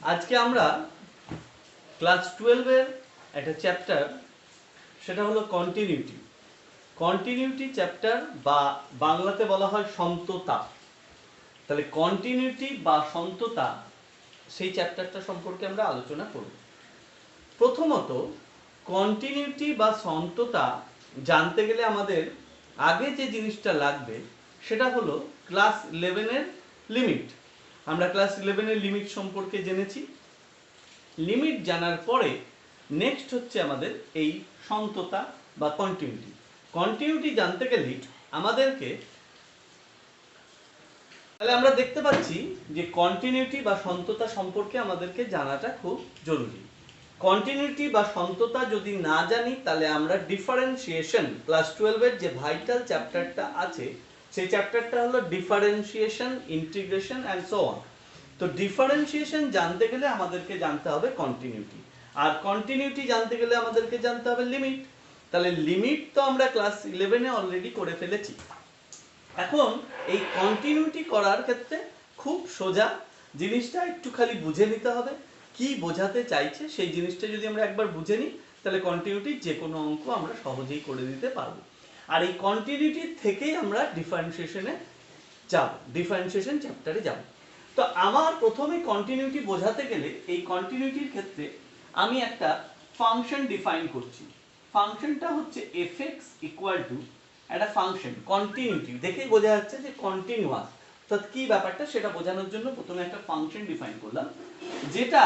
আজকে আমরা ক্লাস 12 এর একটা চ্যাপ্টার, সেটা হলো কন্টিনিউটি। কন্টিনিউটি চ্যাপ্টার বা বাংলাতে বলা হয় সন্ততা। তাহলে কন্টিনিউটি বা সন্ততা সেই চ্যাপ্টারটা সম্পর্কে আমরা আলোচনা করব। প্রথমত কন্টিনিউটি বা সন্ততা জানতে গেলে আমাদের আগে যে জিনিসটা লাগবে সেটা হলো ক্লাস 11 এর লিমিট। আমরা ক্লাস 11 এর লিমিট সম্পর্কে জেনেছি। লিমিট জানার পরে নেক্সট হচ্ছে আমাদের এই সন্ততা বা কন্টিনিউটি। কন্টিনিউটি জানতে গেলে আমাদেরকে, তাহলে আমরা দেখতে পাচ্ছি যে কন্টিনিউটি বা সন্ততা সম্পর্কে আমাদেরকে জানাটা খুব জরুরি। কন্টিনিউটি বা সন্ততা যদি না জানি তাহলে আমরা ডিফারেন্সিয়েশন, ক্লাস 12 এর যে ভাইটাল চ্যাপ্টারটা আছে সেই চ্যাপ্টারটা হলো differentiation, integration and so on. তো ডিফারেন্সিয়েশন জানতে গেলে আমাদেরকে জানতে হবে কন্টিনিউটি, আর কন্টিনিউটি জানতে গেলে আমাদেরকে জানতে হবে লিমিট। তাহলে লিমিট তো আমরা ক্লাস 11 এ অলরেডি করে ফেলেছি। এখন এই কন্টিনিউটি করার ক্ষেত্রে খুব সোজা, জিনিসটা একটু খালি বুঝে নিতে হবে কি বোঝাতে চাইছে। সেই জিনিসটা যদি আমরা একবার বুঝে নিই তাহলে কন্টিনিউটির যে কোনো অঙ্ক আমরা সহজেই করে দিতে পারবো। আর এই কন্টিনিউটির থেকেই আমরা ডিফারেন্সিয়েশনে যাব, ডিফারেন্সিয়েশন চ্যাপ্টারে যাব। তো আমার প্রথমে কন্টিনিউটি বোঝাতে গেলে এই কন্টিনিউটির ক্ষেত্রে আমি একটা ফাংশন ডিফাইন করছি। ফাংশনটা হচ্ছে fx ইকুয়াল টু একটা ফাংশন, কন্টিনিউটি দেখেই বোঝা যাচ্ছে যে কন্টিনিউয়াস। তো কি ব্যাপারটা সেটা বোঝানোর জন্য প্রথমে একটা ফাংশন ডিফাইন করলাম, যেটা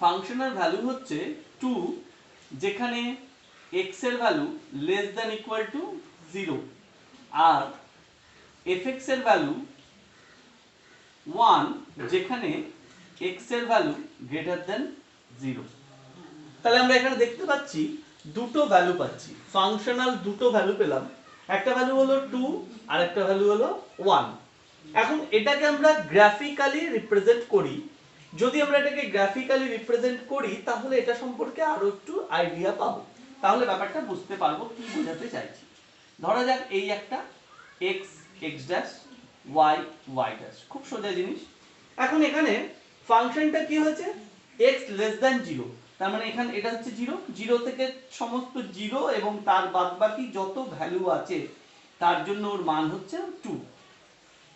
ফাংশনের ভ্যালু হচ্ছে 2, যেখানে x এর value less than equal to 0 আর fx এর ভ্যালু 1, যেখানে x এর ভ্যালু গ্রেটার দ্যান 0। তাহলে আমরা এখানে দেখতে পাচ্ছি দুটো ভ্যালু পাচ্ছি, ফাংশনাল দুটো ভ্যালু পেলাম। একটা ভ্যালু হলো 2 আর একটা ভ্যালু হলো 1। এখন এটাকে আমরা গ্রাফিক্যালি রিপ্রেজেন্ট করি। যদি আমরা এটাকে গ্রাফিক্যালি রিপ্রেজেন্ট করি তাহলে এটা সম্পর্কে আরো একটু আইডিয়া পাবো, তাহলে ব্যাপারটা বুঝতে পারবো কি বোঝাতে চাইছি। ধরা যাক এই একটা x x dash y y dash, খুব সোজা জিনিস। এখন এখানে ফাংশনটা কি হয়েছে, x লেস দ্যান 0, তার মানে এখানে এটা হচ্ছে 0, 0 থেকে সমস্ত 0 এবং তার বাদবাকি যত ভ্যালু আছে তার জন্য ওর মান হচ্ছে 2,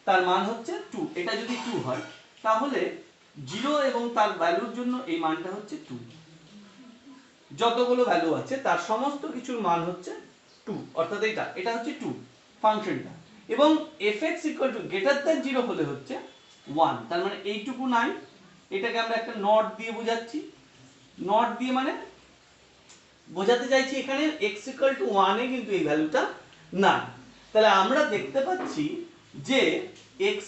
তার মান হচ্ছে 2। এটা যদি 2 হয় তাহলে 0 এবং তার ভ্যালুর জন্য এই মানটা হচ্ছে 2, যতগুলো ভ্যালু আছে তার সমস্ত কিছুর মান হচ্ছে 2, অর্থাৎ এটা হচ্ছে 2 ফাংশনটা। এবং fx গ্রেটার দ্যান 0 হলে হচ্ছে 1, তার মানে এইটুকু নাই। এটাকে আমরা একটা নট দিয়ে বোঝাচ্ছি। নট দিয়ে মানে বোঝাতে চাইছি এখানে x 1 এ কিন্তু এই ভ্যালুটা না। তাহলে আমরা দেখতে পাচ্ছি যে x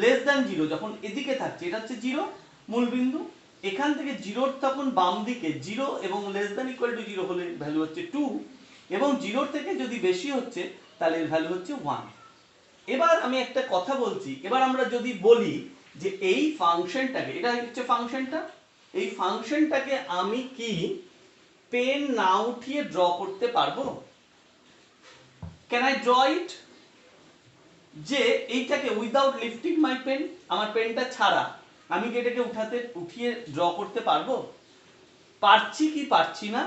লেস দ্যান 0 যখন এদিকে থাকছে, এটা হচ্ছে 0 মূলবিন্দু, এখান থেকে 0 তখন বাম দিকে 0 এবং লেস দ্যান ইকুয়াল টু 0 হলে ভ্যালু হচ্ছে 2, এবং 0 থেকে যদি বেশি হচ্ছে তাহলে এর ভ্যালু হচ্ছে 1। এবার আমি একটা কথা বলছি, এবার আমরা যদি বলি যে এই ফাংশনটাকে, এটা হচ্ছে ফাংশনটা, এই ফাংশনটাকে আমি কি পেন না উঠিয়ে ড্র করতে পারবো? Can I draw it? যে এইটাকে উইদাউট লিফটিং মাই পেন, আমার পেনটা ছাড়া আমি কি এটাকে উঠিয়ে ড্র করতে পারবো? পারছি কি পারছি না?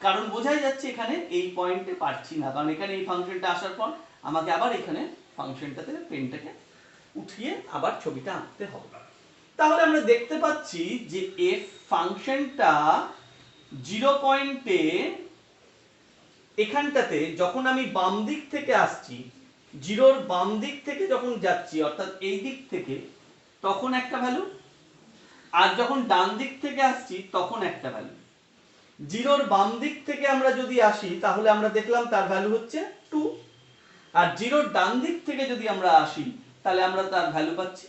কারণ বোঝাই যাচ্ছে এখানে এই পয়েন্টে পারছি না, কারণ এখানে এই ফাংশনটা আসার পর আমাকে আবার এখানে ফাংশনটাতে পেনটাকে উঠিয়ে আবার ছবিটা আঁকতে হবে। তাহলে আমরা দেখতে পাচ্ছি যে f ফাংশনটা 0 পয়েন্টে, এখানটাতে যখন আমি বাম দিক থেকে আসছি, 0-র বাম দিক থেকে যখন যাচ্ছি অর্থাৎ এই দিক থেকে, তখন একটা ভ্যালু, আর যখন ডান দিক থেকে আসছি তখন একটা ভ্যালু। 0-র বাম দিক থেকে আমরা যদি আসি তাহলে আমরা দেখলাম তার ভ্যালু হচ্ছে 2, আর 0-র ডান দিক থেকে যদি আমরা আসি তাহলে আমরা তার ভ্যালু পাচ্ছি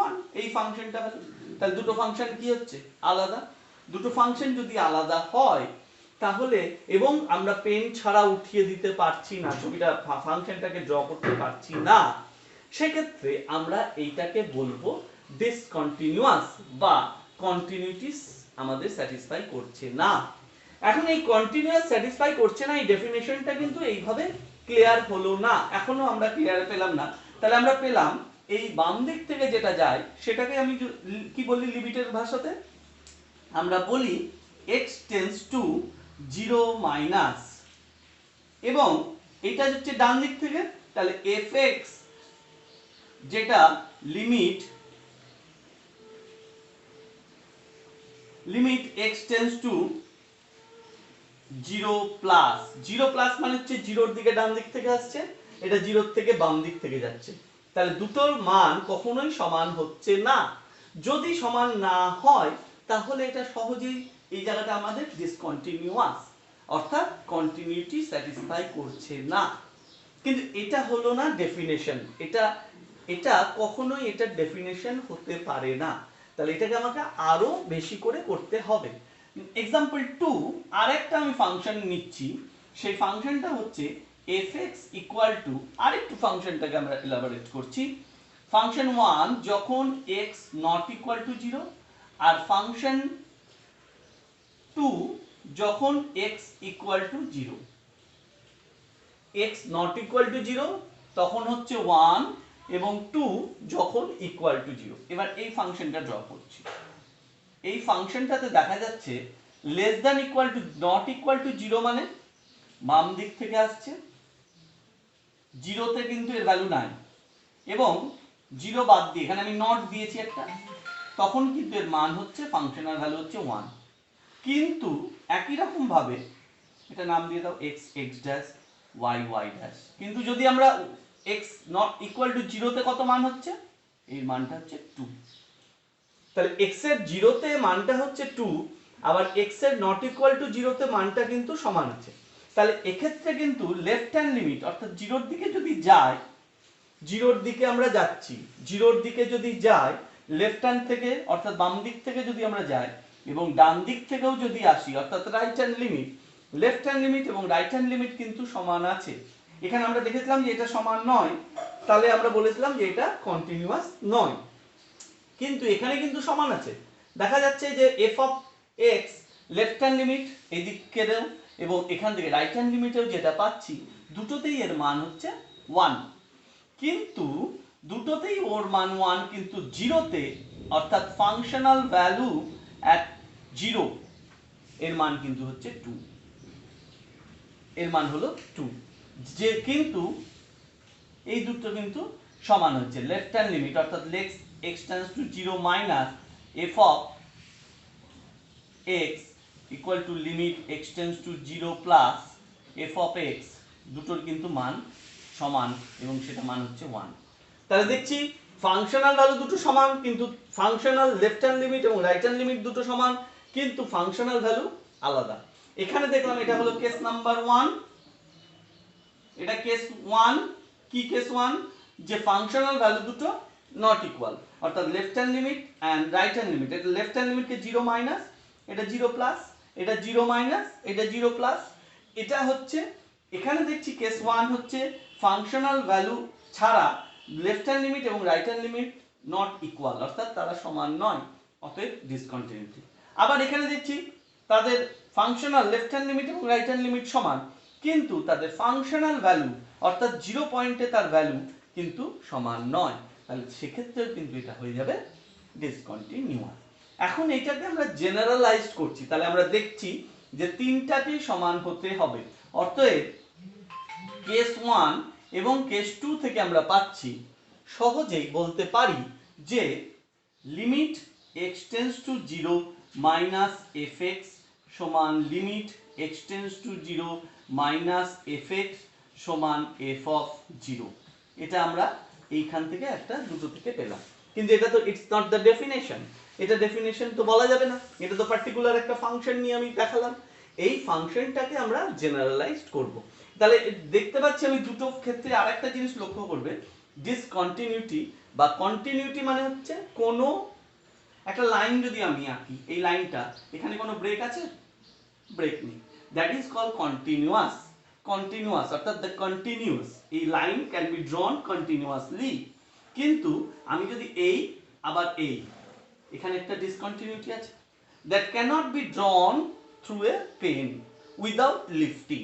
1, এই ফাংশনটা ভ্যালু। তাহলে দুটো ফাংশন কি হচ্ছে আলাদা। দুটো ফাংশন যদি আলাদা হয় তাহলে, এবং আমরা পেন ছাড়া উঠিয়ে দিতে পারছি না ছবিটা, ফাংশনটাকে ড্র করতে পারছি না, সেক্ষেত্রে আমরা এইটাকে বলবো ডিসকন্টিনিউয়াস বা কন্টিনিউটিস আমাদের স্যাটিসফাই করছে না। এখন এই কন্টিনিউয়াস স্যাটিসফাই করছে না, এই ডেফিনেশনটা কিন্তু এইভাবে ক্লিয়ার হলো না, এখনো আমরা ক্লিয়ার পেলাম না। তাহলে আমরা পেলাম এই বাম দিক থেকে যেটা যায় সেটাকে আমি কি বলি লিমিটের ভাষাতে, আমরা বলি x টেন্ডস টু 0 মাইনাস, এবং এটা হচ্ছে ডান দিক থেকে, তাহলে fx যেটা limit x tends to 0 plus, 0 plus মানে হচ্ছে 0 দিকে ডান দিক থেকে আসছে, এটা 0 থেকে বাম দিক থেকে যাচ্ছে, তাহলে দুটোর মান কখনোই সমান হচ্ছে না। যদি সমান না হয় তাহলে এটা সহজেই এই জায়গাটা আমাদের ডিসকন্টিনিউয়াস, অর্থাৎ কন্টিনিউটি স্যাটিসফাই করছে না। কিন্তু এটা হলো না ডেফিনেশন, এটা কখনোই এটা ডেফিনেশন হতে পারে না, তাহলে এটাকে আমাকে আরো বেশি করে করতে হবে। এক্সাম্পল 2, আরেকটা আমি ফাংশন নিচ্ছি, সেই ফাংশনটা হচ্ছে fx ইকুয়াল টু, আরেকটু ফাংশনটাকে আমরা এলাবোরেট করছি, ফাংশন 1 যখন x নট ইকুয়াল টু 0, আর ফাংশন 2 যখন x equal to 0। x not equal to 0 তখন হচ্ছে 1, এবং 2 যখন ইকুয়াল টু 0। এবার এই ফাংশনটা ড্র করছি, এই ফাংশনটাতে দেখা যাচ্ছে less than equal to not equal to 0 মানে বাম দিক থেকে আসছে, 0 তে কিন্তু এর ভ্যালু নাই, এবং 0 বাদ দিয়ে এখানে আমি নট দিয়েছি একটা, তখন কিন্তু এর মান হচ্ছে ফাংশনাল ভ্যালু হচ্ছে 1। কিন্তু একই রকম ভাবে এটা নাম দিয়ে দাও x x dash y y dash, কিন্তু যদি আমরা x নট ইকুয়াল টু 0 তে কত মান হচ্ছে, এর মানটা হচ্ছে 2, তাহলে x এর 0 তে মানটা হচ্ছে 2, আবার x এর নট ইকুয়াল টু 0 তে মানটা কিন্তু সমান আছে, তাহলে এক্ষেত্রে কিন্তু লেফট হ্যান্ড লিমিট অর্থাৎ 0 এর দিকে যদি যায়, 0 এর দিকে আমরা যাচ্ছি, 0 এর দিকে যদি যাই লেফট হ্যান্ড থেকে অর্থাৎ বাম দিক থেকে যদি আমরা যাই, এবং ডান দিক থেকেও যদি আসি অর্থাৎ right hand limit, left hand limit এবং রাইট হ্যান্ড লিমিট কিন্তু সমান আছে। এখানে আমরা দেখেছিলাম যে এটা সমান নয়, তাহলে আমরা বলেছিলাম যে এটা কন্টিনিউয়াস নয়, কিন্তু এখানে কিন্তু সমান আছে। দেখা যাচ্ছে যে f of x left hand limit এই দিকে এবং এখান থেকে রাইট হ্যান্ড লিমিটেও যেটা পাচ্ছি, দুটোতেই এর মান হচ্ছে 1, কিন্তু দুটোতেই ওর মান 1, কিন্তু 0 তে অর্থাৎ ফাংশনাল ভ্যালু অ্যাট 0 এর মান কিন্তু হচ্ছে 2, এর মান হলো 2, যে কিন্তু এই দুটো কিন্তু সমান হচ্ছে লেফট হ্যান্ড লিমিট অর্থাৎ x tends to 0 minus f of x equal to limit x tends to 0 plus f of x, দুটোর কিন্তু মান সমান এবং সেটা মান হচ্ছে 1। তাহলে দেখছি ফাংশনাল ভ্যালু দুটো সমান, কিন্তু ফাংশনাল লেফট হ্যান্ড লিমিট এবং রাইট হ্যান্ড লিমিট দুটো সমান, কিন্তু ফাংশনাল ভ্যালু আলাদা। এখানে দেখলাম এটা হলো কেস নাম্বার 1, এটা কেস 1, কি কেস 1, যে ফাংশনাল ভ্যালু দুটো নট ইকুয়াল, অর্থাৎ left hand limit and right hand limit, এটা লেফট হ্যান্ড লিমিটকে 0 মাইনাস, এটা 0 প্লাস, এটা 0 মাইনাস, এটা 0 প্লাস, এটা হচ্ছে এখানে দেখছি কেস 1 হচ্ছে ফাংশনাল ভ্যালু ছাড়া লেফট হ্যান্ড লিমিট এবং right hand limit not equal, অর্থাৎ তারা সমান নয়, অতএব ডিসকন্টিনিউটি। আবার এখানে দেখছি তাদের ফাংশনাল লেফট হ্যান্ড লিমিট এবং রাইট হ্যান্ড লিমিট সমান, কিন্তু তাদের ফাংশনাল ভ্যালু অর্থাৎ 0 পয়েন্টে তার ভ্যালু কিন্তু সমান নয়, তাহলে সেক্ষেত্রেও কিন্তু এটা হয়ে যাবে ডিসকন্টিনিউয়াস। এখন এটাকে আমরা জেনারেলাইজড করছি, তাহলে আমরা দেখছি যে তিনটাকেই সমান হতে হবে, অতএব কেস 1 এবং কেস 2 থেকে আমরা পাচ্ছি সহজেই বলতে পারি যে limit x tends to 0 minus fx সমান limit x tends to 0 minus fx সমান f অফ 0। এটা আমরা এইখান থেকে একটা দুটো থেকে পেলাম, কিন্তু এটা তো ইটস নট দ্য ডেফিনেশন, এটা ডেফিনেশন তো বলা যাবে না, এটা তো পার্টিকুলার একটা ফাংশন নিয়ে আমি দেখালাম, এই ফাংশনটাকে আমরা জেনারেলাইজড করব। তাহলে দেখতে পাচ্ছি আমি দুটো ক্ষেত্রে আরেকটা জিনিস লক্ষ্য করবে, ডিসকন্টিনিউটি বা কন্টিনিউটি মানে হচ্ছে কোনো একটা লাইন যদি আমি আঁকি, এই লাইনটা এখানে কোনো ব্রেক আছে, ব্রেক নেই, that is called continuous. Continuous অর্থাৎ দ্য কন্টিনিউয়াস, এই line can be drawn continuously, কিন্তু আমি যদি এই আবার এই, এখানে একটা ডিসকন্টিনিউটি আছে, that cannot be drawn through a pen without lifting,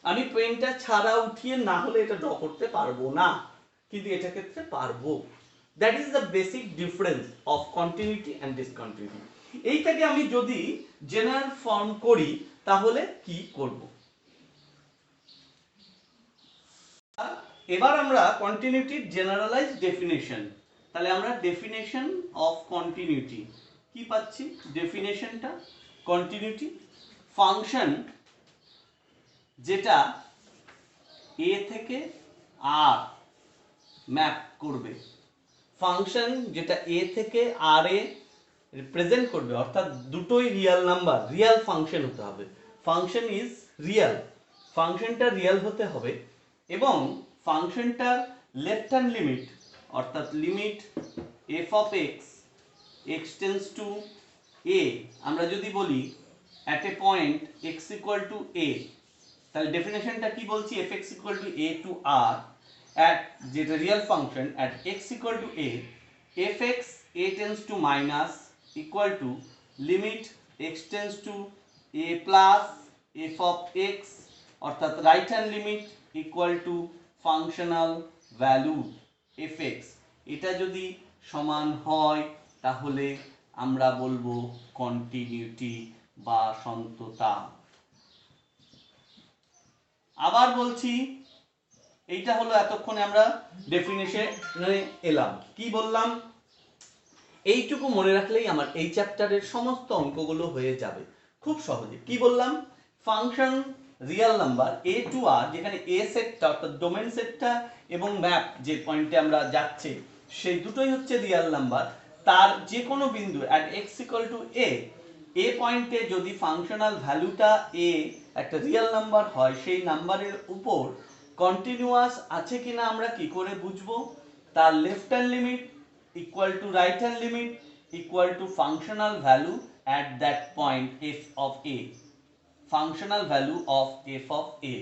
আমি পেনটা ছাড়া উঠিয়ে না হলে এটা ড্র করতে পারবো না, কিন্তু এটা ক্ষেত্রে পারবো। That is the basic difference of continuity and discontinuity. এইটাকে আমি যদি জেনারেল ফর্ম করি তাহলে কি করব? এবার আমরা কন্টিনিউটির জেনারেলাইজ ডেফিনেশন, তাহলে আমরা ডেফিনেশন অফ কন্টিনিউটি কি পাচ্ছি? ডেফিনেশনটা কন্টিনিউটি ফাংশন যেটা এ থেকে আর ম্যাপ করবে, ফাংশন যেটা এ থেকে আর এ রিপ্রেজেন্ট করবে, অর্থাৎ দুটোই রিয়েল নাম্বার, রিয়েল ফাংশন হতে হবে। ফাংশন ইজ রিয়েল, ফাংশনটা রিয়েল হতে হবে এবং ফাংশনটার লেফট হ্যান্ড লিমিট অর্থাৎ limit F of x x tends to a, আমরা যদি বলি at a point x equal to a, তাহলে ডেফিনেশনটা কি বলছি? F x equal to a to R at যেটা real function at x equal to a, fx a tends to minus equal to limit x tends to a plus f of x অর্থাৎ right hand limit equal to functional value fx। এটা যদি সমান হয় তাহলে আমরা বলবো continuity বা সন্ততা। আবার বলছি, এইটা হলো এতক্ষণে আমরা ডেফিনেশনে এলাম। কি বললাম? এইটুকু মনে রাখলেই আমার এই চ্যাপ্টারের সমস্ত অঙ্কগুলো হয়ে যাবে খুব সহজে। কি বললাম? Function real number a to R, যেখানে এ সেটটা অর্থাৎ ডোমেন সেটটা এবং ম্যাপ যে পয়েন্টে আমরা যাচ্ছে সেই দুটোই হচ্ছে রিয়েল নাম্বার, তার যে কোনো বিন্দু অ্যাট এক্স ইকুয়াল টু এ, এ পয়েন্টে যদি ফাংশনাল ভ্যালুটা এ একটা রিয়েল নাম্বার হয়, সেই নাম্বারের উপর কন্টিনিউয়াস আছে কিনা আমরা কি করে বুঝবো? তার left hand limit equal to right hand limit equal to functional value at that point f of a, functional value of f of a,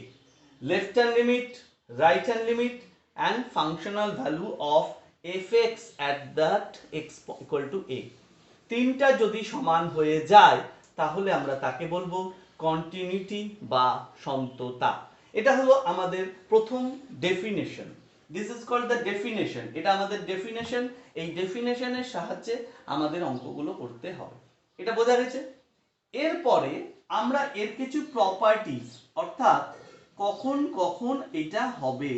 left hand limit, right hand limit and functional value of fx at that x equal to a, তিনটা যদি সমান হয়ে যায় তাহলে আমরা তাকে বলবো continuity বা সন্ততা। এটা হলো আমাদের প্রথম definition. This is called the definition. এটা আমাদের ডেফিনেশন। এই ডেফিনেশনের সাহায্যে আমাদের অঙ্কগুলো করতে হবে। এটা বোঝা গেছে? এরপরে আমরা এর কিছু প্রপার্টিজ অর্থাৎ কখন কখন এটা হবে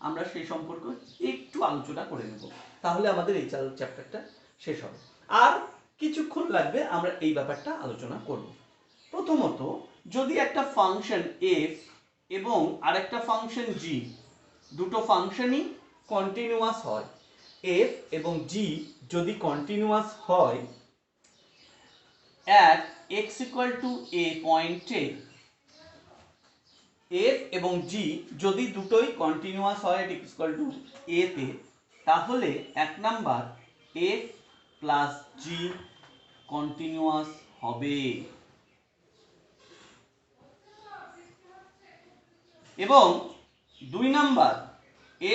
আমরা সেই সম্পর্কে একটু আলোচনা করে নেব, তাহলে আমাদের এই চ্যাপ্টারটা শেষ হবে। আর কিছুক্ষণ লাগবে, আমরা এই ব্যাপারটা আলোচনা করব। প্রথমত, যদি একটা ফাংশন এফ এবং আরেকটা ফাংশন জি, দুটো ফাংশনই কন্টিনিউয়াস হয়, এফ এবং জি যদি কন্টিনিউয়াস হয় at x equal to a পয়েন্টে, f এবং g যদি দুটোই কন্টিনিউয়াস হয় at x equal to a তে, তাহলে এক number f plus g continuous হবে এবং দুই নাম্বার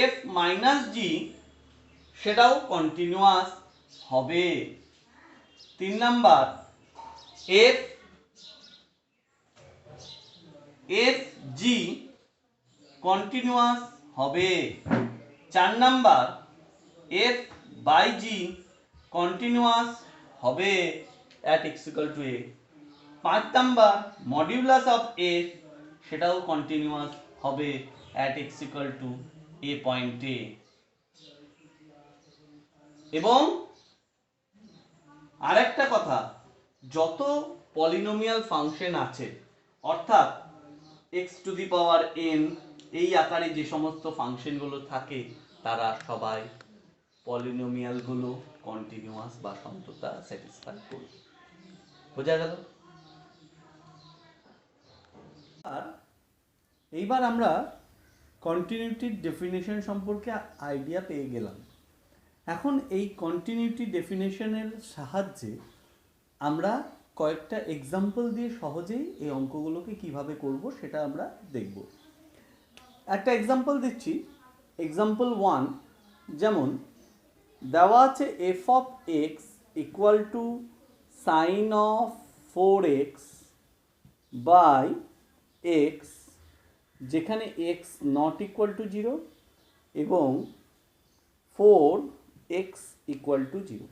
f মাইনাস g সেটাও কন্টিনিউয়াস হবে। তিন নাম্বার f g কন্টিনিউয়াস হবে। চার number f by g continuous হবে at x equal to a। পাঁচ নাম্বার মডিউলাস অফ f সেটাও কন্টিনিউয়াস হবে at x equal to a পয়েন্টে। এবং আরেকটা কথা, যত পলিনোমিয়াল ফাংশন আছে অর্থাৎ x to the power n এই আকারে যে সমস্ত ফাংশনগুলো থাকে তারা সবাই পলিনোমিয়ালগুলো কন্টিনিউয়াস বা সন্ততা স্যাটিসফাই করবে। বোঝা গেল? আর এইবার আমরা কন্টিনিউটির ডেফিনেশন সম্পর্কে আইডিয়া পেয়ে গেলাম। এখন এই কন্টিনিউটি ডেফিনেশনের সাহায্যে আমরা কয়েকটা এক্সাম্পল দিয়ে সহজেই এই অঙ্কগুলোকে কিভাবে করব সেটা আমরা দেখব। একটা এক্সাম্পল দিচ্ছি, এক্সাম্পল 1। যেমন দেওয়া আছে F of x equal to sine of 4x by X, যেখানে এক্স নট ইকুয়াল টু 0 এবং 4x ইকুয়াল টু 0।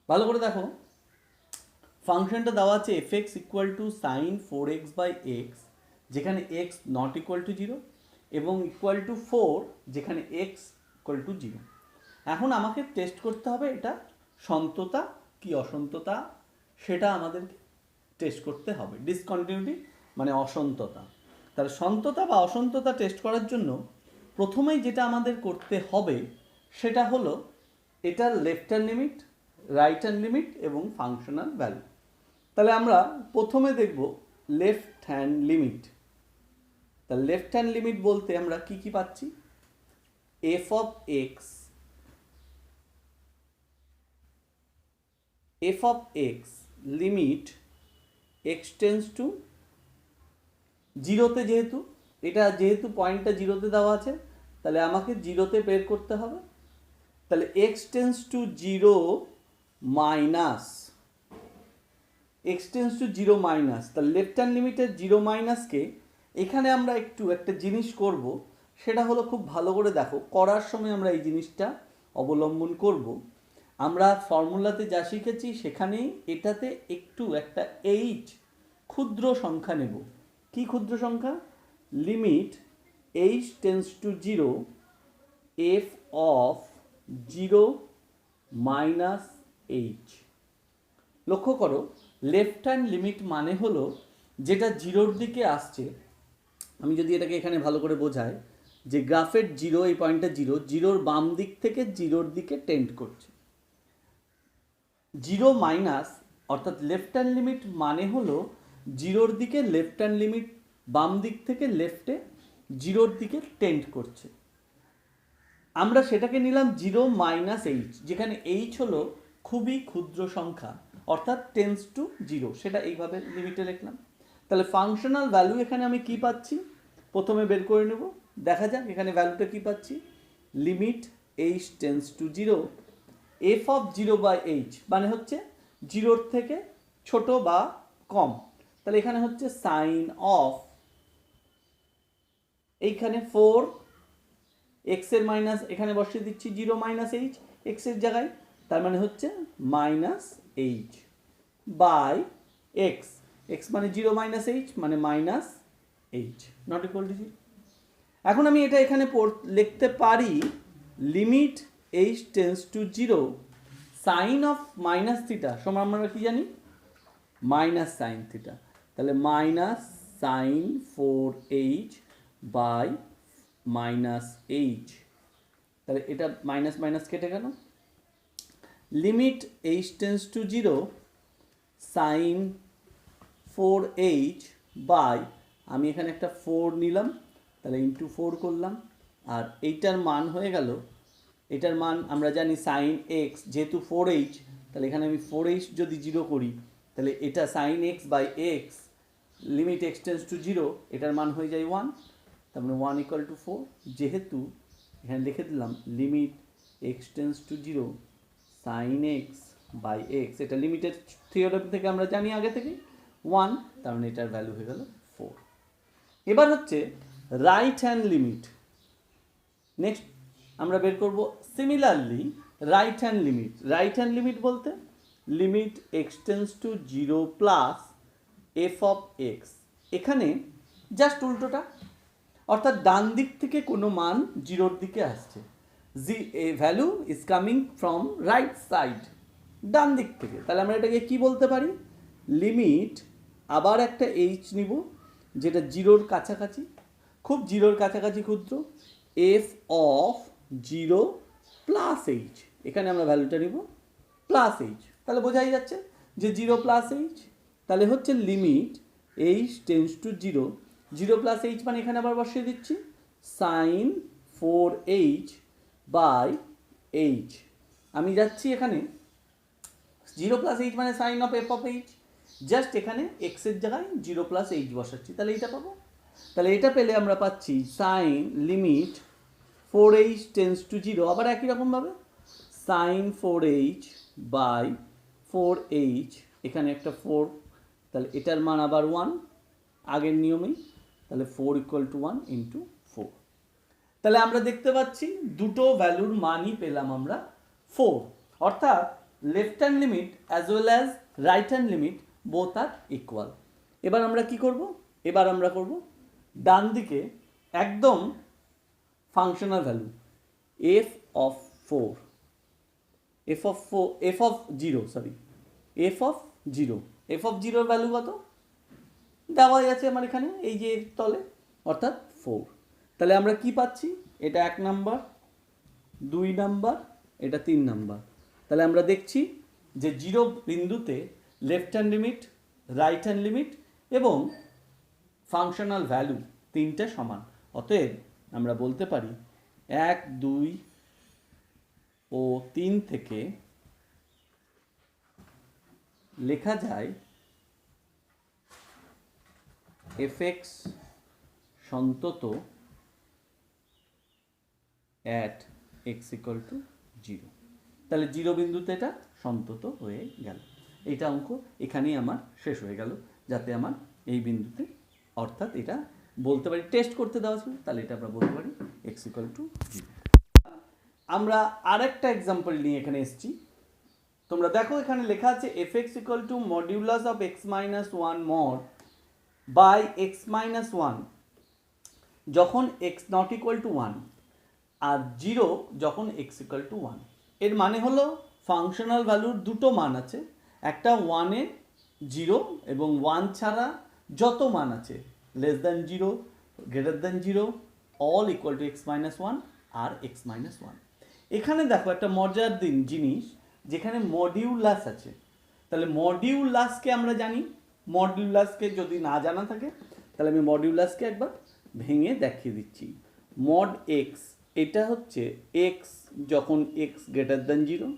ভালো করে দেখো, ফাংশনটা দেওয়া আছে fx equal to sine 4x by X, যেখানে x নট ইকুয়াল টু 0, এবং ইকুয়াল টু 4 যেখানে x ইকুয়াল টু 0। এখন আমাকে টেস্ট করতে হবে এটা সন্ততা কি অসন্ততা, সেটা আমাদেরকে টেস্ট করতে হবে। ডিসকন্টিনিউটি মানে অসন্ততা। তাহলে সন্ততা বা অসন্ততা টেস্ট করার জন্য প্রথমেই যেটা আমাদের করতে হবে সেটা হলো এটার left hand limit, right hand limit এবং ফাংশনাল ভ্যালু। তাহলে আমরা প্রথমে দেখব লেফট হ্যান্ড লিমিট। তাহলে লেফট হ্যান্ড লিমিট বলতে আমরা কি কি পাচ্ছি, F of x limit x tends two জিরোতে, যেহেতু পয়েন্টটা জিরোতে দেওয়া আছে তাহলে আমাকে জিরোতে বের করতে হবে। তাহলে x tends to zero minus, তাহলে লেফট হ্যান্ড লিমিটের জিরো মাইনাসকে এখানে আমরা একটা জিনিস করব, সেটা হলো খুব ভালো করে দেখো, করার সময় আমরা এই জিনিসটা অবলম্বন করব। আমরা ফর্মুলাতে যা শিখেছি সেখানেই এটাতে একটা এইচ ক্ষুদ্র সংখ্যা নেব। কি ক্ষুদ্র সংখ্যা, limit H tends to zero F of zero minus H. লক্ষ্য করো, লেফট হ্যান্ড লিমিট মানে হলো যেটা জিরোর দিকে আসছে। আমি যদি এটাকে এখানে ভালো করে বোঝাই, যে গ্রাফের জিরো, এই পয়েন্টটা জিরোর বাম দিক থেকে জিরোর দিকে টেন্ড করছে। জিরো মাইনাস অর্থাৎ লেফট হ্যান্ড লিমিট মানে হলো জিরোর দিকে, লেফট হ্যান্ড লিমিট বাম দিক থেকে লেফটে জিরোর দিকে টেন্ড করছে। আমরা সেটাকে নিলাম জিরো মাইনাস এইচ, যেখানে এইচ হলো খুবই ক্ষুদ্র সংখ্যা অর্থাৎ টেন্স টু জিরো, সেটা এইভাবে লিমিটে লিখলাম। তাহলে ফাংশনাল ভ্যালু এখানে আমি কি পাচ্ছি প্রথমে বের করে নেব, দেখা যাক এখানে ভ্যালুটা কি পাচ্ছি। Limit H tends to zero F of zero by H মানে হচ্ছে জিরোর থেকে ছোট বা কম। তাহলে এখানে হচ্ছে সাইন অফ, এইখানে 4 এক্স এর মাইনাস এখানে বসিয়ে দিচ্ছি জিরো মাইনাস এইচ এক্স এর জায়গায়, তার মানে হচ্ছে minus H by X, X মানে জিরো মাইনাস এইচ মানে minus H not equal to zero. এখন আমি এটা এখানে লিখতে পারি limit H tends to zero sine of minus theta সমান আমরা কি জানি, মাইনাস সাইন থিটা। তাহলে minus sine 4h by minus H, তাহলে এটা মাইনাস মাইনাস কেটে গেল। Limit H tends to zero sine 4h by, আমি এখানে একটা 4 নিলাম, তাহলে ইন্টু 4 করলাম, আর এইটার মান হয়ে গেল, এটার মান আমরা জানি সাইন এক্স, যেহেতু 4h তাহলে এখানে আমি 4h যদি জিরো করি তাহলে এটা sine x by X limit x tends to zero, এটার মান হয়ে যায় 1, তার মানে 1 ইকুয়াল টু 4। যেহেতু এখানে লিখে দিলাম limit x tends to zero sine x by X, এটা লিমিটের থিওরেম থেকে আমরা জানি আগে থেকে 1, তার মানে এটার ভ্যালু হয়ে গেল 4। এবার হচ্ছে রাইট হ্যান্ড লিমিট। নেক্সট আমরা বের করব similarly right hand limit. Right hand limit বলতে limit x tends to zero plus f of x, এখানে জাস্ট উল্টোটা, অর্থাৎ ডান দিক থেকে কোনো মান জিরোর দিকে আসছে, value is coming from right side, ডান দিক থেকে। তাহলে আমরা এটাকে কি বলতে পারি, লিমিট আবার একটা এইচ নিব যেটা জিরোর কাছাকাছি, খুব জিরোর কাছাকাছি ক্ষুদ্র, F of zero plus H, এখানে আমরা ভ্যালুটা নিব প্লাস এইচ, তাহলে বোঝাই যাচ্ছে যে জিরো প্লাস এইচ। তাহলে হচ্ছে limit H tends to zero, zero plus H মানে এখানে আবার বসিয়ে দিচ্ছি সাইন 4h বাই এইচ। আমি যাচ্ছি এখানে জিরো প্লাস এইচ মানে sine of F of H, just এখানে এক্সের জায়গায় জিরো প্লাস এইচ বসাচ্ছি, তাহলে এইটা পাবো। তাহলে এটা পেলে আমরা পাচ্ছি sine limit 4h tends to zero, আবার একই রকমভাবে সাইন 4h বাই 4h, এখানে একটা 4, তাহলে এটার মান আবার 1 আগের নিয়মেই, তাহলে 4 ইকুয়াল টু 1 ইন্টু 4। তাহলে আমরা দেখতে পাচ্ছি দুটো ভ্যালুর মানই পেলাম আমরা 4, অর্থাৎ left hand limit as well as right hand limit both are equal. এবার আমরা কি করব, এবার আমরা করব ডান দিকে একদম functional value f of 4, f of 0 sorry f of 0, f of 0 এর ভ্যালু কত দেওয়া আছে আমার এখানে এই যে তলে, অর্থাৎ 4। তাহলে আমরা কি পাচ্ছি, এটা 1 নাম্বার, 2 নাম্বার, এটা 3 নাম্বার। তাহলে আমরা দেখছি যে 0 বিন্দুতে left hand limit, right hand limit এবং ফাংশনাল ভ্যালু তিনটে সমান। অতএব আমরা বলতে পারি 1, 2 ও 3 থেকে লেখা যায় fx সন্তত at x equal to 0। তাহলে 0 বিন্দুতে এটা সন্তত হয়ে গেল। এইটা অঙ্ক এখানেই আমার শেষ হয়ে গেল, যাতে আমার এই বিন্দুতে, অর্থাৎ এটা বলতে পারি টেস্ট করতে দেওয়া ছিল, তাহলে এটা আমরা বলতে পারি x equal to 0। আমরা আরেকটা এক্সাম্পল নিয়ে এখানে এসেছি। তোমরা দেখো এখানে লেখা আছে fx equal to modulus of x minus 1 mod by x minus 1 যখন x not equal to 1 আর 0 যখন x equal to 1। এর মানে হলো ফাংশনাল ভ্যালুর দুটো মান আছে, একটা 1 এ 0 এবং 1 ছাড়া যত মান আছে less than 0, greater than 0, all equal to x minus 1 আর x minus 1। এখানে দেখো একটা মজার জিনিস, যেখানে মডিউলাস আছে। তাহলে মডিউলাসকে আমরা জানি, মডিউলাসকে যদি না জানা থাকে তাহলে আমি মডিউলাসকে একবার ভেঙে দেখিয়ে দিচ্ছি। মড এক্স, এটা হচ্ছে এক্স যখন এক্স গ্রেটার দ্যান 0,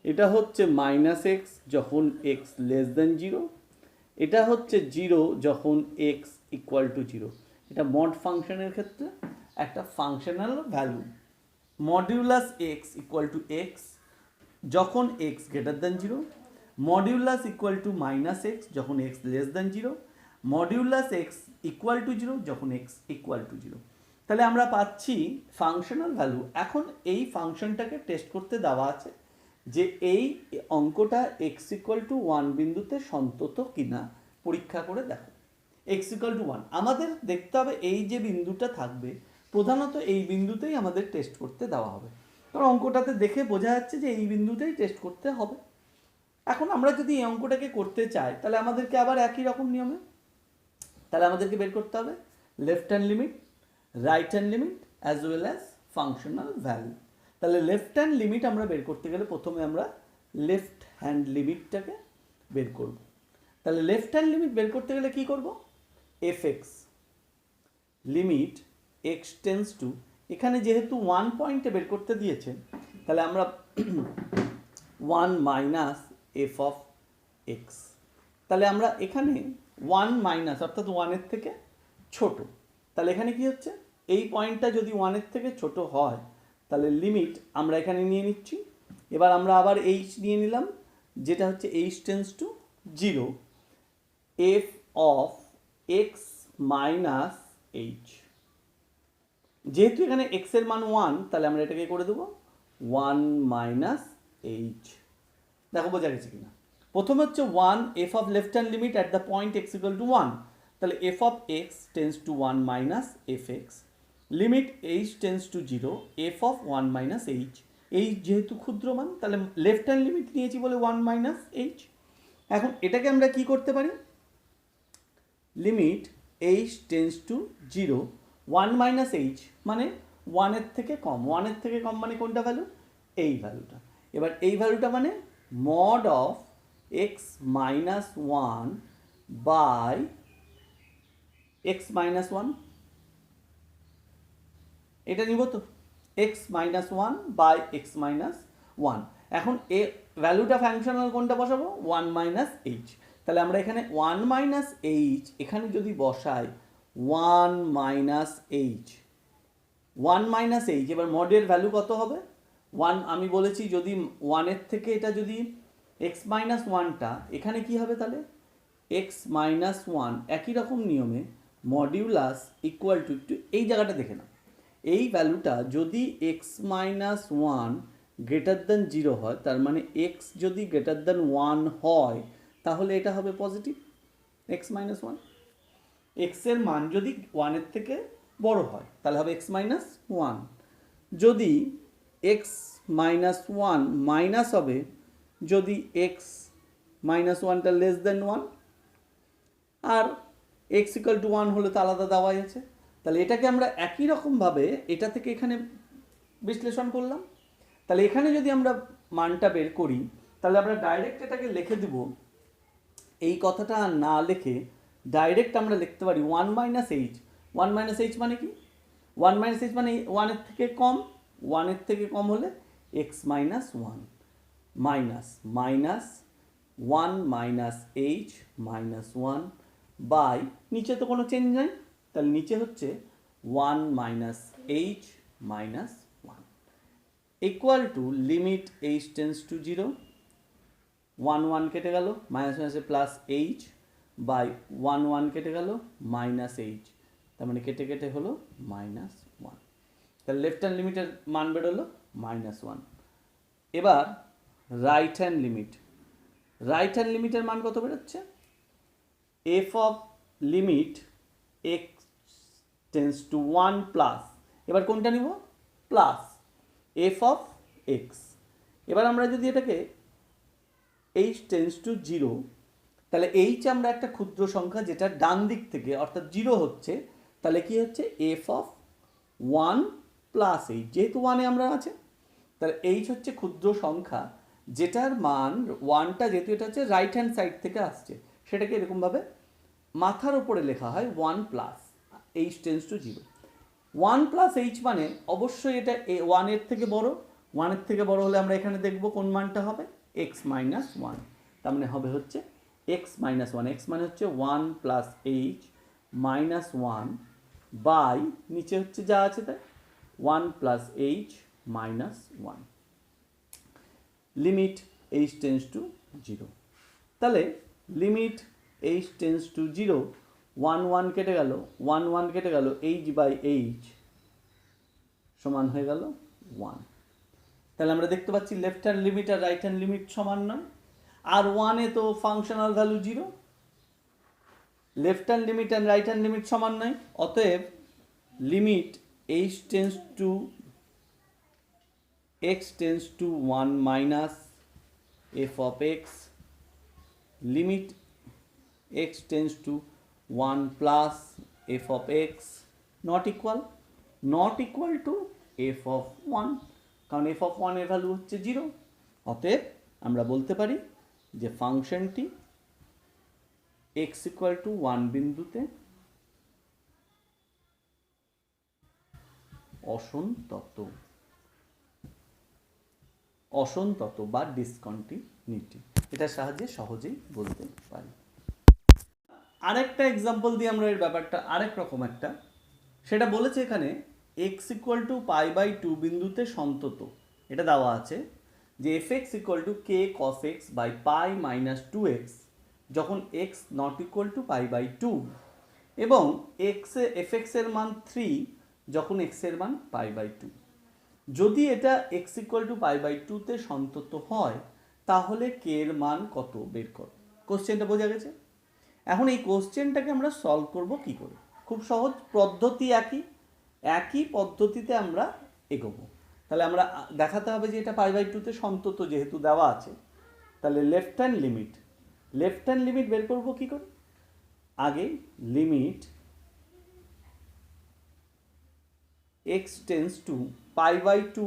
এটা হচ্ছে মাইনাস এক্স যখন এক্স লেস দ্যান 0, এটা হচ্ছে 0 যখন এক্স ইকুয়াল টু 0। এটা মড ফাংশনের ক্ষেত্রে একটা functional value. Modulus x equal to x যখন x greater than 0, modulus equal to minus x যখন x less than 0, modulus x equal to 0 যখন এক্স ইকুয়াল টু 0। তাহলে আমরা পাচ্ছি ফাংশনাল ভ্যালু। এখন এই ফাংশনটাকে টেস্ট করতে দেওয়া আছে যে এই অঙ্কটা এক্স ইকুয়াল টু 1 বিন্দুতে সন্তত কিনা পরীক্ষা করে দেখো। এক্স ইকুয়াল টু 1 আমাদের দেখতে হবে, এই যে বিন্দুটা থাকবে প্রধানত এই বিন্দুতেই আমাদের টেস্ট করতে দেওয়া হবে, কারণ অঙ্কটাতে দেখে বোঝা যাচ্ছে যে এই বিন্দুতেই টেস্ট করতে হবে। এখন আমরা যদি এই অঙ্কটাকে করতে চাই তাহলে আমাদেরকে আবার একই রকম নিয়মে, তাহলে আমাদেরকে বের করতে হবে left hand limit, right hand limit as well as functional value. তাহলে লেফট হ্যান্ড লিমিট আমরা বের করতে গেলে প্রথমে আমরা লেফট হ্যান্ড লিমিটটাকে বের করব। তাহলে লেফট হ্যান্ড লিমিট বের করতে গেলে কি করব, fx limit x tends to, এখানে যেহেতু 1 পয়েন্টে বের করতে দিয়েছে তাহলে আমরা 1 মাইনাস এফ অফ এক্স। তাহলে আমরা এখানে 1 মাইনাস অর্থাৎ 1 এর থেকে ছোট। তাহলে এখানে কি হচ্ছে, এই পয়েন্টটা যদি 1 এর থেকে ছোট হয় তাহলে লিমিট আমরা এখানে নিয়ে নিচ্ছি। এবার আমরা আবার h নিয়ে নিলাম, যেটা হচ্ছে h tends to 0 F of X minus H. যেহেতু এখানে x এর মান 1 তাহলে আমরা এটাকে করে দেবো 1 মাইনাস এইচ। দেখো বোঝা গেছে কিনা। প্রথমে হচ্ছে 1 F of left hand limit at the point x equal to 1, তাহলে F of x tends two 1 minus F x limit h tends to 0 F of 1 minus H. এই যেহেতু ক্ষুদ্র মান তাহলে লেফট হ্যান্ড লিমিট নিয়েছি বলে 1 মাইনাস এইচ। এখন এটাকে আমরা কি করতে পারি, limit h tends to 0 1 minus H মানে 1 এর থেকে কম। 1 এর থেকে কম মানে কোনটা ভ্যালু, এই ভ্যালুটা। এবার এই ভ্যালুটা মানে mod of X minus 1 by X minus 1, এটা নিব তো X minus 1 by X minus 1। এখন এ ভ্যালুটা ফাংশনাল কোনটা বসাবো, 1 মাইনাস এইচ। তাহলে আমরা এখানে 1 মাইনাস এইচ এখানে যদি বসাই 1 মাইনাস এইচ, 1 মাইনাস এইচ, এবার মডের ভ্যালু কত হবে 1। আমি বলেছি যদি 1 এর থেকে এটা যদি এক্স মাইনাস 1টা এখানে কি হবে, তাহলে এক্স মাইনাস 1 একই রকম নিয়মে মডিউলাস ইকুয়াল টু, একটু এই জায়গাটা দেখে নাও, এই ভ্যালুটা যদি X minus one greater than zero হয়, তার মানে এক্স যদি গ্রেটার দেন ওয়ান হয় তাহলে এটা হবে পজিটিভ এক্স মাইনাস ওয়ান। এক্সের মান যদি ওয়ানের থেকে বড় হয় তাহলে হবে এক্স মাইনাস ওয়ান। যদি এক্স মাইনাস ওয়ান মাইনাস হবে যদি এক্স মাইনাস ওয়ানটা লেস দেন ওয়ান, আর এক্স ইকুয়াল টু ওয়ান হলে তো আলাদা দেওয়াই আছে। তাহলে এটাকে আমরা একই রকমভাবে এটা থেকে এখানে বিশ্লেষণ করলাম। তাহলে এখানে যদি আমরা মানটা বের করি তাহলে আমরা ডাইরেক্ট এটাকে লিখে দেব, এই কথাটা না লিখে ডাইরেক্ট আমরা লিখতে পারি one minus H. One minus H মানে কি? ওয়ান মাইনাস এইচ মানে ওয়ানের থেকে কম, ওয়ানের থেকে কম হলে X minus one minus minus one minus H minus one by, নিচে তো কোনো চেঞ্জ নাই, তাহলে নিচে হচ্ছে one minus H minus one equal to limit H tends to zero, one one কেটে গেল, মাইনাস মাইনাসে plus H by one one কেটে গেল মাইনাস এইচ, তার মানে কেটে কেটে হলো মাইনাস ওয়ান। তাহলে লেফট হ্যান্ড লিমিটের মান বেরোলো মাইনাস ওয়ান। এবার right hand limit, right hand লিমিটের মান কত বেরোচ্ছে? F of limit x tends two one plus, এবার কোনটা নিব? Plus f of x. এবার আমরা যদি এটাকে এইচ টেন্স টু জিরো, তাহলে এইচ আমরা একটা ক্ষুদ্র সংখ্যা যেটা ডান দিক থেকে অর্থাৎ জিরো হচ্ছে, তাহলে কি হচ্ছে F of one plus H, যেহেতু ওয়ানে আমরা আছে তাহলে এইচ হচ্ছে ক্ষুদ্র সংখ্যা যেটার মান ওয়ানটা, যেহেতু এটা হচ্ছে রাইট হ্যান্ড সাইড থেকে আসছে, সেটাকে এরকমভাবে মাথার উপরে লেখা হয় one plus H tends to zero. One plus H মানে অবশ্যই এটা ওয়ানের থেকে বড়, ওয়ানের থেকে বড় হলে আমরা এখানে দেখব কোন মানটা হবে এক্স মাইনাস ওয়ান, তার মানে হবে হচ্ছে এক্স মাইনাস ওয়ান। এক্স মানে হচ্ছে one plus h minus one by নিচে হচ্ছে যা আছে তাই one plus h minus one limit H tends to zero. তাহলে limit H tends to zero, one one কেটে গেল, ওয়ান ওয়ান কেটে গেল, এইচ বাই এইচ সমান হয়ে গেল ওয়ান। তাহলে আমরা দেখতে পাচ্ছি লেফট হ্যান্ড লিমিট আর রাইট হ্যান্ড লিমিট সমান নয়, আর ওয়ানে তো functional value zero, left hand limit and right hand limit সমান নয়, অতএব limit H tends two x tends two one minus f of x limit x tends two one plus f of x not equal two F of one, কারণ F of ওয়ানের value হচ্ছে zero. অতএব আমরা বলতে পারি যে ফাংশনটি x equal to one বিন্দুতে অসন্তত বা ডিসকন্টিনিউটি, এটার সাহায্যে সহজেই বলতে পারি। আরেকটা এক্সাম্পল দিয়ে আমরা এর ব্যাপারটা আরেক রকম একটা, সেটা বলেছে এখানে x equal to pi by two বিন্দুতে সন্তত এটা দেওয়া আছে যে f x equal to k cos x by pi minus two x যখন x not equal to pi by two, এবং এফ এক্সের মান থ্রি যখন এক্সের মান পাই বাই টু। যদি এটা X equal to pi by টুতে সন্তত হয় তাহলে কে এর মান কত বের করো। কোশ্চেনটা বোঝা গেছে? এখন এই কোশ্চেনটাকে আমরা সলভ করব কি করে? খুব সহজ পদ্ধতি, একই পদ্ধতিতে আমরা এগোবো। তাহলে আমরা দেখাতে হবে যে এটা পাই বাই টুতে সন্তত যেহেতু দেওয়া আছে, তাহলে লেফট হ্যান্ড লিমিট বের করব কি করে? আগে limit x tends to pi by two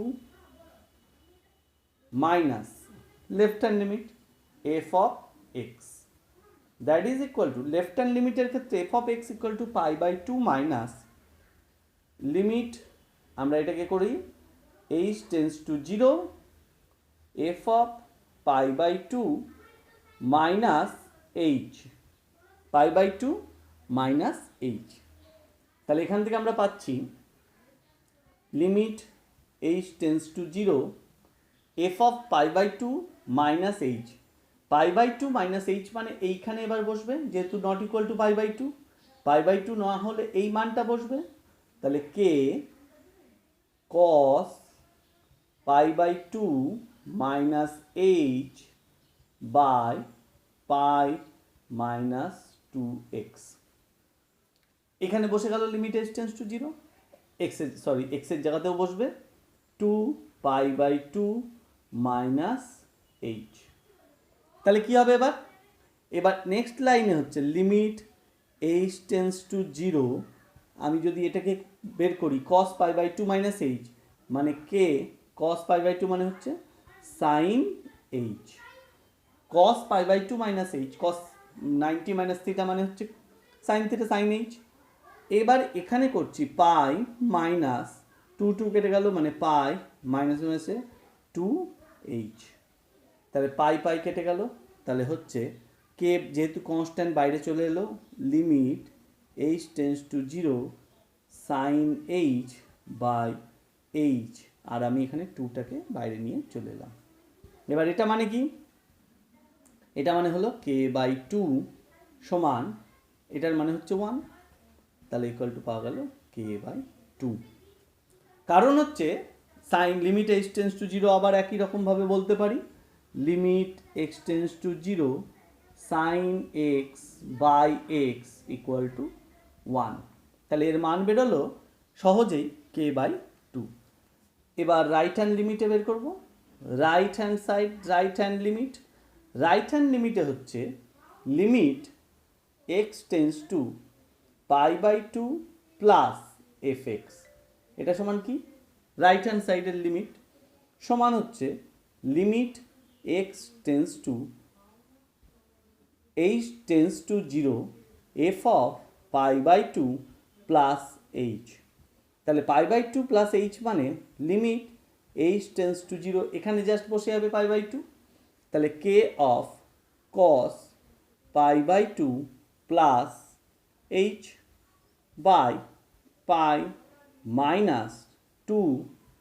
minus left hand limit F of X, that is equal to left hand লিমিটের ক্ষেত্রে F of x equal to pi by two minus limit, আমরা এটাকে করি H tends to zero F of pi by two minus H, pi by two minus H. তাহলে এখান থেকে আমরা পাচ্ছি limit H tends to zero F of pi by two minus H, pi by two minus H মানে এইখানে এবার বসবে, যেহেতু not equal to pi by two না হলে এই মানটা বসবে, তাহলে কে cos pi by 2 minus h by pi minus 2x। এখানে বসে গেল limit h tends to 0, x এর জায়গাতেও বসবে 2 pi by 2 minus h। তাহলে কি হবে এবার নেক্সট লাইনে হচ্ছে লিমিট h টেন্ডস টু 0, আমি যদি এটাকে বের করি cos pi by 2 minus h মানে k, cos pi by 2 মানে হচ্ছে sin h, cos pi by 2 minus h, cos 90 minus theta মানে হচ্ছে sin theta sin h। এবার এখানে করছি পাই মাইনাস 2 কেটে গেল মানে পাই মাইনাস মাইনাসে 2h, তাহলে পাই কেটে গেল, তাহলে হচ্ছে কে যেহেতু কনস্ট্যান্ট বাইরে চলে এলো limit h tends to 0 sin h বাই h, আর আমি এখানে 2টাকে বাইরে নিয়ে চলে এলাম। এবার এটা মানে কি, এটা মানে হলো k বাই 2 সমান, এটার মানে হচ্ছে 1, তাহলে ইকুয়াল টু পাওয়া গেল k বাই 2। কারণ হচ্ছে sine limit h tends to 0 আবার একই রকমভাবে বলতে পারি limit x tends to 0 sin x by x equal to 1, তাহলে এর মান বেরোলো সহজেই k বাই 2। এবার রাইট হ্যান্ড লিমিটে বের করব, right hand side right hand লিমিটে হচ্ছে limit x tends to pi by 2 plus fx, এটা সমান কি রাইট হ্যান্ড সাইডের লিমিট সমান হচ্ছে limit x tends to h tends to 0 f of pi by 2 plus h, তাহলে পাই বাই 2 প্লাস h মানে লিমিট h টেন্ডস টু 0, এখানে জাস্ট বসে যাবে পাই বাই 2, তাহলে k of cos pi by 2 plus h by pi minus 2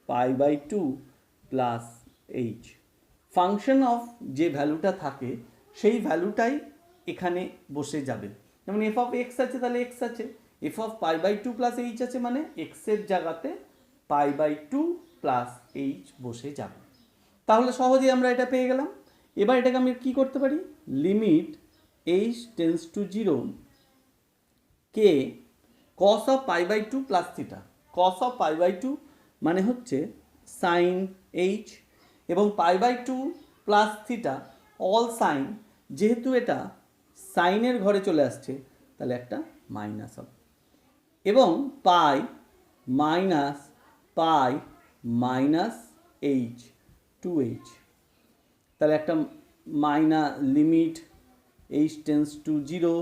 pi by 2 plus h। Function of যে ভ্যালুটা থাকে সেই ভ্যালুটাই এখানে বসে যাবে, যেমন এফ অফ এক্স আছে তাহলে এক্স আছে, F of pi by 2 plus h আছে মানে এক্সের জায়গাতে পাই বাই 2 প্লাস এইচ বসে যাবে। তাহলে সহজেই আমরা এটা পেয়ে গেলাম। এবার এটাকে আমি কি করতে পারি, লিমিট এইচ টেন্ডস টু 0 কে cos of pi by 2 plus theta, cos of pi by 2 মানে হচ্ছে সাইন এইচ, এবং pi by 2 plus theta all sine, যেহেতু এটা সাইনের ঘরে চলে আসছে তাহলে একটা মাইনাস হবে, এবং পাই মাইনাস এইচ 2h, তাহলে একটা limit h tends to 0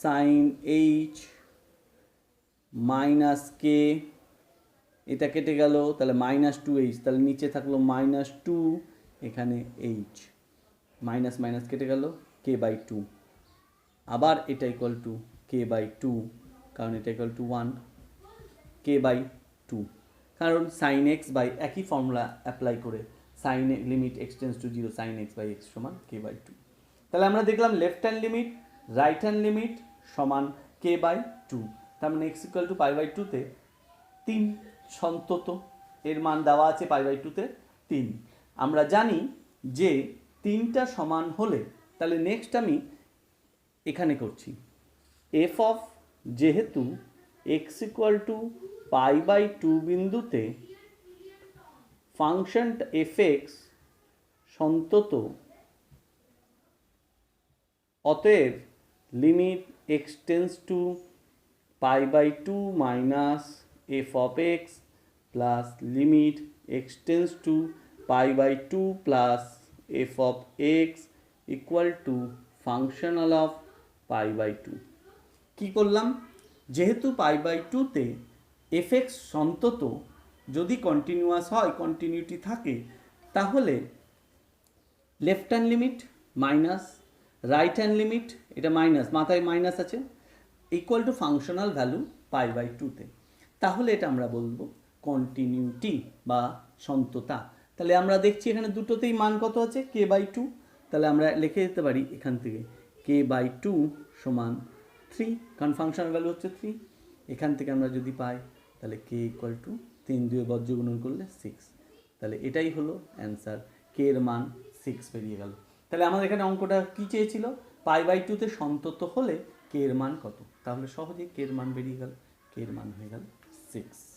sine h minus k, এটা কেটে গেল তাহলে মাইনাস 2h, তাহলে নিচে থাকলো মাইনাস 2, এখানে h, মাইনাস মাইনাস কেটে গেল k বাই 2, আবার এটা ইকুয়াল টু k বাই 2, কারণ এটা ইকুয়াল টু 1 k বাই 2, কারণ সাইন এক্স বাই একই ফর্মুলা অ্যাপ্লাই করে sine limit x tends to 0 sine x by x সমান k বাই 2। তাহলে আমরা দেখলাম left hand limit right hand limit সমান k বাই 2, তার মানে x equal to pi by 2তে 3 সন্তত, এর মান দেওয়া আছে পাই বাই 2তে 3। আমরা জানি যে 3টা সমান হলে, তাহলে নেক্সট আমি এখানে করছি এফ অফ, যেহেতু x equal to pi by 2 বিন্দুতে ফাংশন এফ এক্স সন্তত, অতএব limit x tends to pi by 2 minus f of x plus limit x tends to pi by 2 plus f of x equal to functional of pi by 2। কী করলাম, যেহেতু pi by 2তে f x সন্তত যদি continuous হয়, continuity থাকে, তাহলে left hand limit minus right hand limit, এটা মাইনাস মাথায় মাইনাস আছে, equal to functional value pi by 2তে, তাহলে এটা আমরা বলবো কন্টিনিউটি বা সন্ততা। তাহলে আমরা দেখছি এখানে দুটোতেই মান কত আছে k বাই 2, তাহলে আমরা লিখে দিতে পারি এখান থেকে k বাই 2 সমান 3, কারণ ফাংশনাল ভ্যালু হচ্ছে 3, এখান থেকে আমরা যদি পাই তাহলে k ইকুয়াল টু 3 2 বজ্র গুণন করলে 6, তাহলে এটাই হলো অ্যান্সার, কে এর মান 6 বেরিয়ে গেল। তাহলে আমাদের এখানে অঙ্কটা কী চেয়েছিল, π/2 সন্তত হলে কে এর মান কত, তাহলে সহজেই কে এর মান বেরিয়ে গেল, কে এর মান হয়ে গেল 6।